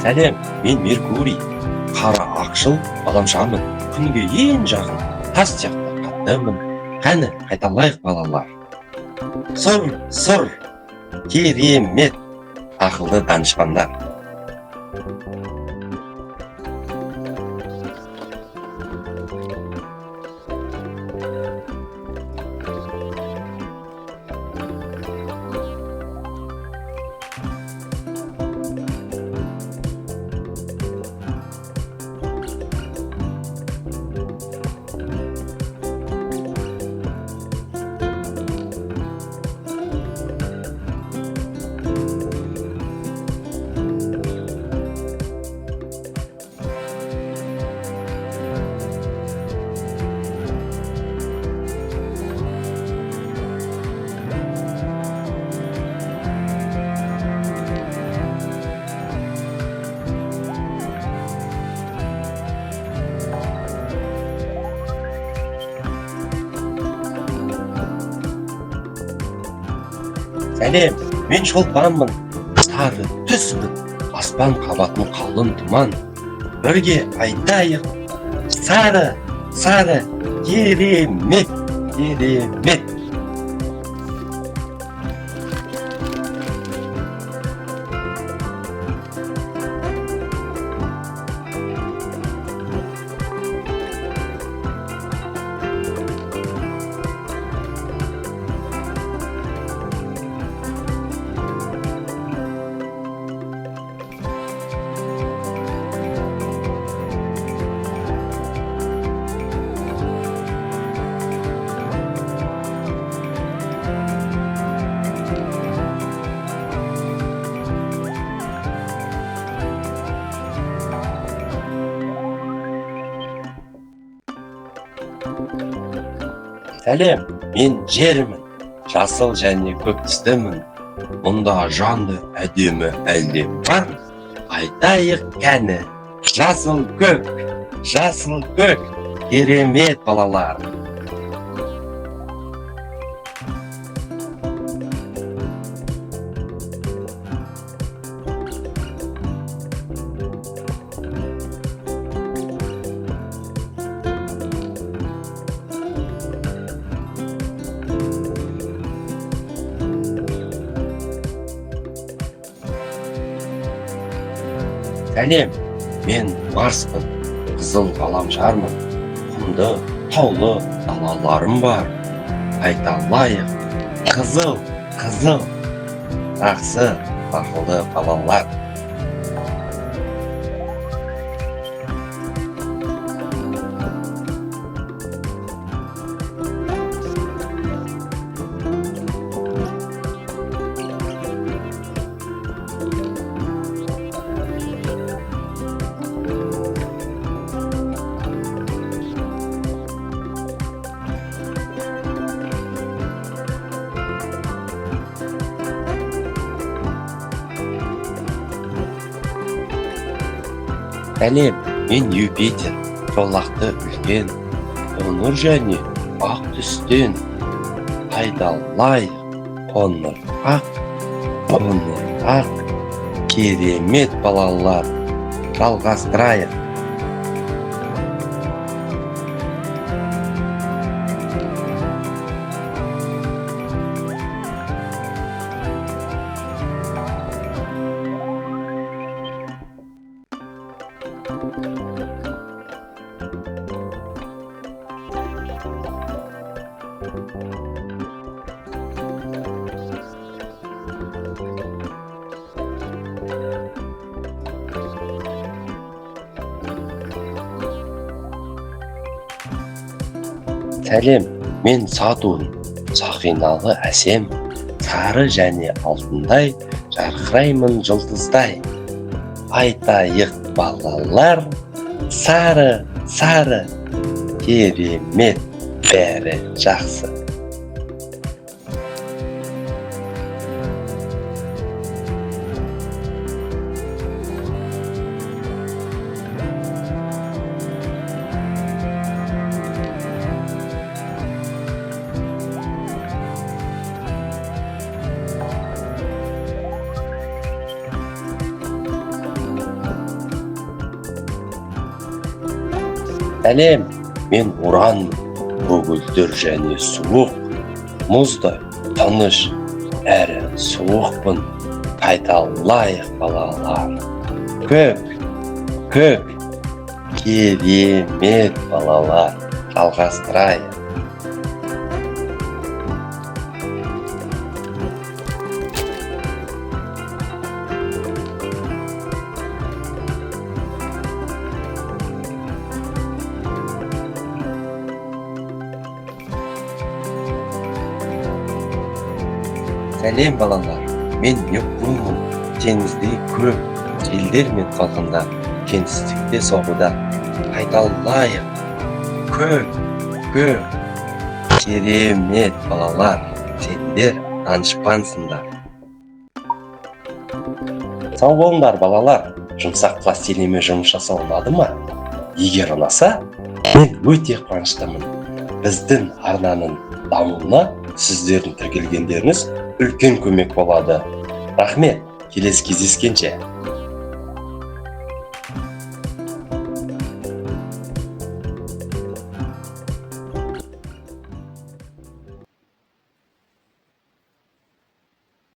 Сәлем, мен Меркурий, қара ақшыл ғаламшармын. Күнге ең жақын тас сияқты қаттымын. Қане, қайталайық балалар. Сұр, керемет, ақылды данышпандар. Сәлем, мен шолпанмын, сары түсмін, аспан қабатын қалың тұман. Бірге айтайық, сары, керемет. Сәлем, мен жермін, жасыл және көк түстімін. Мұнда жанды әдемі әлем бар. Айтайық кәні, жасыл көк, керемет балалар. Сәлем, мен Марспын, қызыл ғаламшармын. Құмды, таулы далаларым бар. Айталайық, қызыл, жақсы, ақылды балалар. Сәлем, мен Юпитер, жолақты үлкен, қоңыр және ақ түстен. Айдалайық, қоңыр ақ, керемет балалар, жалғастырайық. Сәлем, мен Сатурн, сақиналы әсем, сары және алтындай, жарқыраймын жұлдыздай. Айтайық балалар, сары, керемет, бәрі жақсы. Сәлем, мен Уран, көгілдір және суық, мұздай, тыныш, әрі суықпын. Қайталайық балалар. Көк, керемет балалар, жалғастырайық. Сәлем балалар, мен Нептунмын, теңізде көп, желдер мен толқындар, кеңістікте соғуда. Қайталайық, көк, керемет балалар, сендер данышпансыңдар. Сау болыңдар балалар, жұмсақ пластилинмен жұмыс жасау ұнады ма? Егер ұнаса, мен өте қуаныштымын. Біздің арнаның дамуына сіздердің тіркелгендеріңіз үлкен көмек болады. Рахмет, келесі кездескенше.